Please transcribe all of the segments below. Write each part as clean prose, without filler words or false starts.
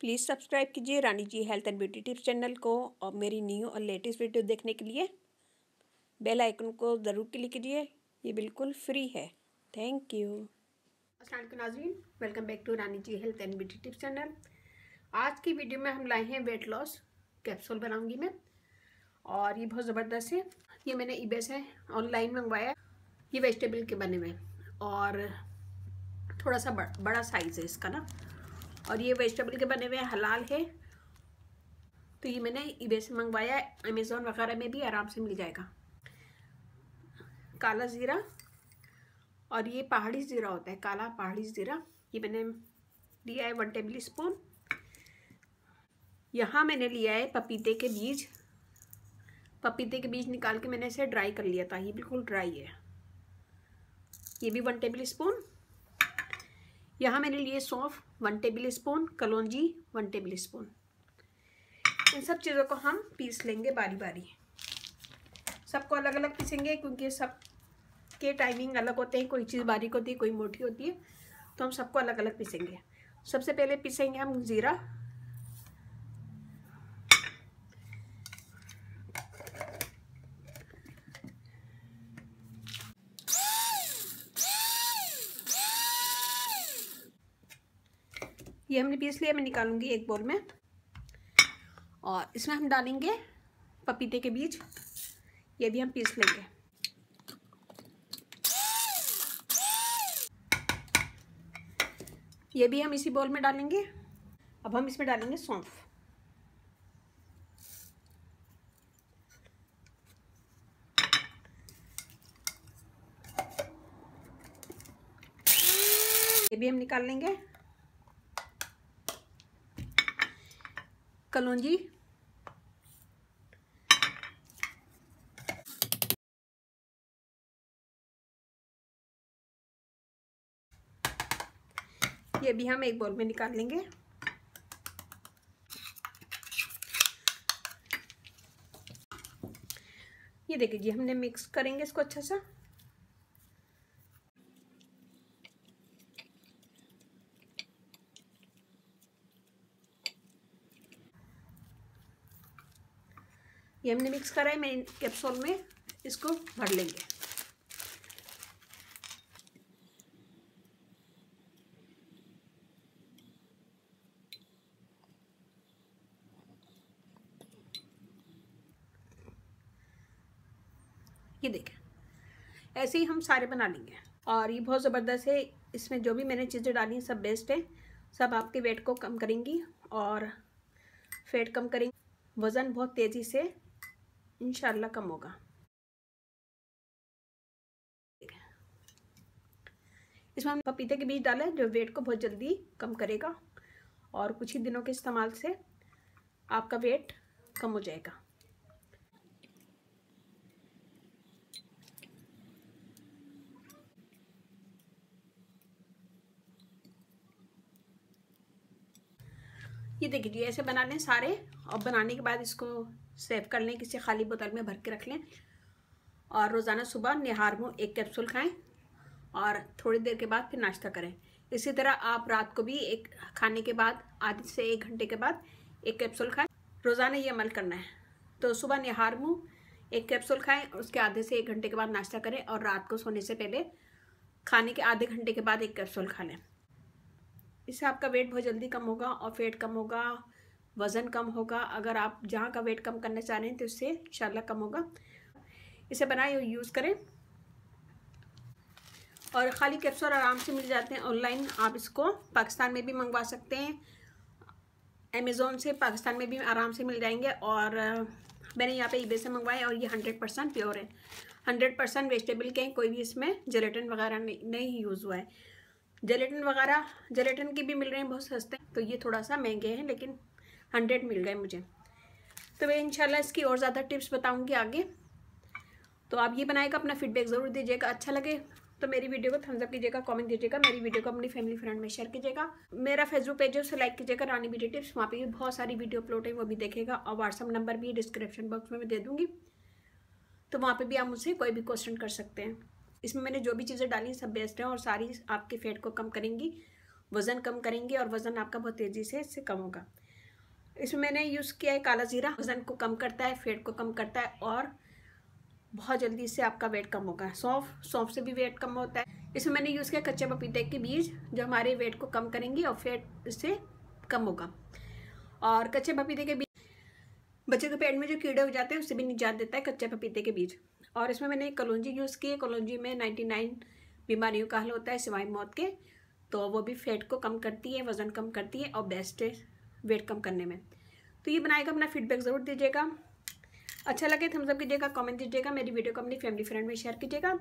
Please subscribe कीजिए Rani ji health and beauty tips channel को और मेरी न्यू और लेटेस्ट वीडियो देखने के लिए बेल आइकन को ज़रूर क्लिक कीजिए। ये बिल्कुल फ्री है। Thank you. अस्सलाम वालेकुम नाज़रीन, welcome back to Rani ji health and beauty tips channel. आज की वीडियो में हम लाए हैं वेट लॉस कैप्सूल बनाऊंगी मैं, और ये बहुत ज़बरदस्त है। ये मैंने ईबे से ऑनलाइन मंगवाया। ये वेजिटेबल के बने हुए और थोड़ा सा बड़ा साइज़ है इसका ना, और ये वेजिटेबल के बने हुए हलाल है। तो ये मैंने ईबे से मंगवाया, अमेज़ॉन वगैरह में भी आराम से मिल जाएगा। काला ज़ीरा, और ये पहाड़ी ज़ीरा होता है, काला पहाड़ी ज़ीरा। ये मैंने लिया है 1 टेबल स्पून। यहाँ मैंने लिया है पपीते के बीज। पपीते के बीज निकाल के मैंने इसे ड्राई कर लिया था, ये बिल्कुल ड्राई है। ये भी 1 टेबल स्पून। यहाँ मैंने लिए सौंफ 1 टेबल स्पून, कलौंजी 1 टेबल स्पून। इन सब चीज़ों को हम पीस लेंगे बारी बारी। सबको अलग अलग पीसेंगे क्योंकि सब के टाइमिंग अलग होते हैं। कोई चीज़ बारीक होती है, कोई मोटी होती है, तो हम सबको अलग अलग पीसेंगे। सबसे पहले पीसेंगे हम ज़ीरा। ये हमने पीस लिया, मैं निकालूंगी एक बोल में, और इसमें हम डालेंगे पपीते के बीज। ये भी हम पीस लेंगे। ये भी हम इसी बोल में डालेंगे। अब हम इसमें डालेंगे सौंफ। ये भी हम निकाल लेंगे। कलौंजी, ये भी हम एक बोल में निकाल लेंगे। ये देखिए जी, हमने मिक्स करेंगे इसको अच्छा सा। ये हमने मिक्स करा है, मैं कैप्सूल में इसको भर लेंगे। ये देखें, ऐसे ही हम सारे बना लेंगे। और ये बहुत ज़बरदस्त है। इसमें जो भी मैंने चीज़ें डाली सब बेस्ट है। सब आपके वेट को कम करेंगी और फैट कम करेंगी। वज़न बहुत तेज़ी से इंशाल्लाह कम होगा। इसमें हम पपीते के बीज डालें जो वेट को बहुत जल्दी कम करेगा, और कुछ ही दिनों के इस्तेमाल से आपका वेट कम हो जाएगा। ये देखिए जी, ऐसे बना लें सारे, और बनाने के बाद इसको सेव कर लें, किसी खाली बोतल में भर के रख लें। और रोज़ाना सुबह निहार मुँह 1 कैप्सूल खाएं, और थोड़ी देर के बाद फिर नाश्ता करें। इसी तरह आप रात को भी एक खाने के बाद आधे से 1 घंटे के बाद 1 कैप्सूल खाएं। रोज़ाना ये अमल करना है। तो सुबह निहार मुँह 1 कैप्सूल खाएं, उसके आधे से 1 घंटे के बाद नाश्ता करें, और रात को सोने से पहले खाने के आधे घंटे के बाद 1 कैप्सूल खा लें। इससे आपका वेट बहुत जल्दी कम होगा और फैट कम होगा, वज़न कम होगा। अगर आप जहाँ का वेट कम करना चाह रहे हैं तो इससे इंशाल्लाह कम होगा। इसे बनाएं और यूज़ करें। और ख़ाली कैप्सूल आराम से मिल जाते हैं ऑनलाइन। आप इसको पाकिस्तान में भी मंगवा सकते हैं, अमेज़ॉन से पाकिस्तान में भी आराम से मिल जाएंगे। और मैंने यहाँ पे ईबे से मंगवाए, और ये 100% प्योर है, 100% वेजिटेबल के हैं। कोई भी इसमें जेलेटिन वगैरह नहीं यूज़ हुआ है। जेलेटिन के भी मिल रहे हैं बहुत सस्ते, तो ये थोड़ा सा महंगे हैं, लेकिन 100 मिल गए मुझे। तो मैं इंशाल्लाह इसकी और ज़्यादा टिप्स बताऊंगी आगे। तो आप ये बनाएगा, अपना फीडबैक ज़रूर दीजिएगा। अच्छा लगे तो मेरी वीडियो को थम्स अप कीजिएगा, कमेंट कीजिएगा, मेरी वीडियो को अपनी फैमिली फ्रेंड में शेयर कीजिएगा। मेरा फेसबुक पेज है, उसे लाइक कीजिएगा, रानी ब्यूटी टिप्स। वहाँ पे भी बहुत सारी वीडियो अपलोड है, वो भी देखेगा। और व्हाट्सअप नंबर भी डिस्क्रिप्शन बॉक्स में मैं दे दूँगी, तो वहाँ पर भी आप मुझसे कोई भी क्वेश्चन कर सकते हैं। इसमें मैंने जो भी चीज़ें डाली सब बेस्ट हैं, और सारी आपके फैट को कम करेंगी वज़न कम करेंगे और वज़न आपका बहुत तेज़ी से इससे कम होगा। इसमें मैंने यूज़ किया है काला ज़ीरा, वज़न को कम करता है, फैट को कम करता है और बहुत जल्दी इससे आपका वेट कम होगा। सौंफ से भी वेट कम होता है। इसमें मैंने यूज़ किया कच्चे पपीते के बीज, जो हमारे वेट को कम करेंगे और फैट इससे कम होगा। और कच्चे पपीते के बीज बच्चे के पेट में जो कीड़े हो जाते हैं उससे भी निजात देता है कच्चे पपीते के बीज। और इसमें मैंने कलौंजी यूज़ की है। कलौंजी में 99 बीमारियों का हल होता है सिवाय मौत के, तो वो भी फैट को कम करती है, वज़न कम करती है और बेस्ट है वेट कम करने में। तो ये बनाएगा, अपना फीडबैक ज़रूर दीजिएगा। अच्छा लगे थम्स अप कीजिएगा, कमेंट दीजिएगा, मेरी वीडियो को अपनी फैमिली फ्रेंड में शेयर कीजिएगा।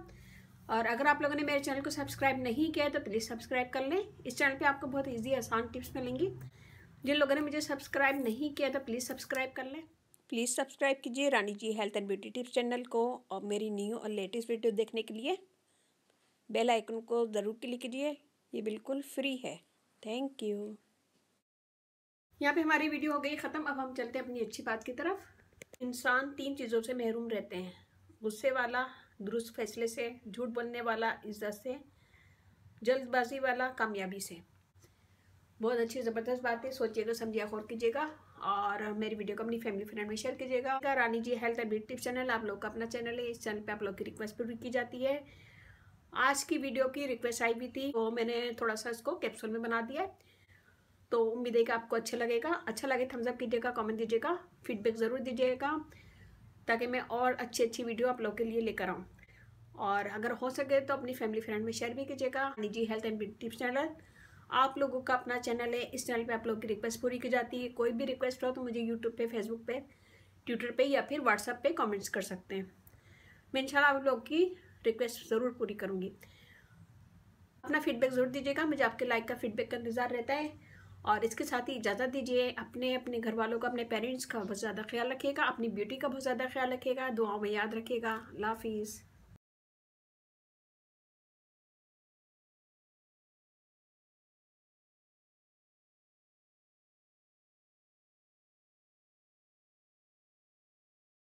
और अगर आप लोगों ने मेरे चैनल को सब्सक्राइब नहीं किया है तो प्लीज़ सब्सक्राइब कर लें। इस चैनल पे आपको बहुत ईजी आसान टिप्स मिलेंगी। जिन लोगों ने मुझे सब्सक्राइब नहीं किया तो प्लीज़ सब्सक्राइब कर लें। प्लीज़ सब्सक्राइब कीजिए Rani ji health and beauty tips channel को, और मेरी न्यू और लेटेस्ट वीडियो देखने के लिए बेल आइकन को ज़रूर क्लिक कीजिए। ये बिल्कुल फ्री है। Thank you. यहाँ पे हमारी वीडियो हो गई ख़त्म। अब हम चलते हैं अपनी अच्छी बात की तरफ। इंसान 3 चीज़ों से महरूम रहते हैं: गुस्से वाला, दुरुस्त फैसले से, झूठ बोलने वाला, इज्जत से, जल्दबाजी वाला, कामयाबी से। बहुत अच्छी ज़बरदस्त बात है, सोचिएगा, समझिएगा, गौर कीजिएगा और मेरी वीडियो को अपनी फैमिली फ्रेंड में शेयर कीजिएगा। Rani ji health and beauty tips channel आप लोग का अपना चैनल है। इस चैनल पे आप लोग की रिक्वेस्ट पूरी की जाती है। आज की वीडियो की रिक्वेस्ट आई भी थी तो मैंने थोड़ा सा इसको कैप्सूल में बना दिया है, तो उम्मीद है कि आपको अच्छा लगेगा। अच्छा लगे थम्स अप कीजिएगा, कमेंट दीजिएगा, फीडबैक ज़रूर दीजिएगा ताकि मैं और अच्छी अच्छी वीडियो आप लोग के लिए लेकर आऊँ। और अगर हो सके तो अपनी फैमिली फ्रेंड में शेयर भी कीजिएगा। निजी health and beauty tips channel आप लोगों का अपना चैनल है। इस चैनल पे आप लोगों की रिक्वेस्ट पूरी की जाती है। कोई भी रिक्वेस्ट हो तो मुझे यूट्यूब पे, फेसबुक पे, ट्विटर पे या फिर व्हाट्सएप पे कमेंट्स कर सकते हैं। मैं इंशाल्लाह आप लोगों की रिक्वेस्ट ज़रूर पूरी करूँगी। अपना फीडबैक ज़रूर दीजिएगा, मुझे आपके लाइक का फीडबैक का इंतज़ार रहता है। और इसके साथ ही इजाज़त दीजिए। अपने घर वालों का, अपने पेरेंट्स का बहुत ज़्यादा ख्याल रखिएगा, अपनी ब्यूटी का बहुत ज़्यादा ख्याल रखिएगा, दुआओं में याद रखिएगा। अल्लाह हाफिज़।